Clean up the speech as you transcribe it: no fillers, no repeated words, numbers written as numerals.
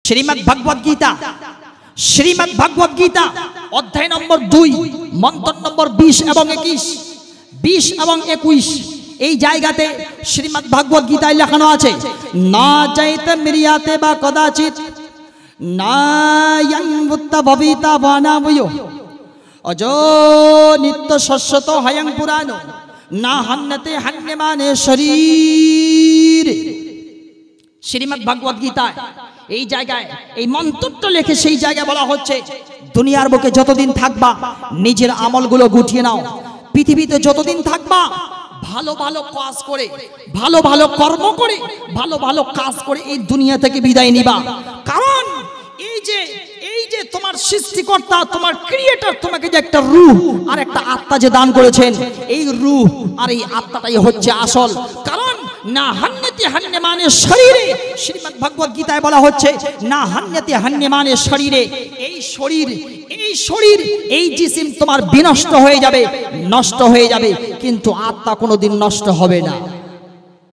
শ্রীমদ্ ভগবদ গীতা, শ্রীমদ্ ভগবদ গীতা অধ্যায় নম্বর 2 মন্ত্র নম্বর 20 এবং 21, 20 এবং 21 এই জায়গাতে শ্রীমদ্ ভগবদ গীতায় লেখানো আছে, না চাইতে মিরিয়াতে বা কদাচিৎ না ইয়ং ভূতা ভবিতা বানাবয় অজ নিত্য শস্যত হয়ং পুরাণ না হন্যতে হন্যমানে শরীর। শ্রীমদ্ ভগবদ গীতায় এই জায়গায় এই মন্ত্রটা লিখে সেই জায়গায় বলা হচ্ছে, দুনিয়ার বুকে যতদিন থাকবা নিজের আমলগুলো গুটিয়ে নাও। পৃথিবীতে যতদিন থাকবা ভালো ভালো কাজ করে, ভালো ভালো কর্ম করে, ভালো ভালো কাজ করে এই দুনিয়া থেকে বিদায় নিবা। কারণ এই যে তোমার সৃষ্টিকর্তা, তোমার ক্রিয়েটর তোমাকে যে একটা রূহ আর একটা আত্মা যে দান করেছেন, এই রূহ আর এই আত্মাটাই হচ্ছে আসল। কারণ না হান্যতি হান্যমানে শরীরে, শ্রীমদ্ ভগবদ গীতায় বলা হচ্ছে না হান্যতি হান্যমানে শরীরে, এই শরীর এই জিসিম তোমার বিনষ্ট হয়ে যাবে, নষ্ট হয়ে যাবে, কিন্তু আত্মা কোনোদিন নষ্ট হবে না।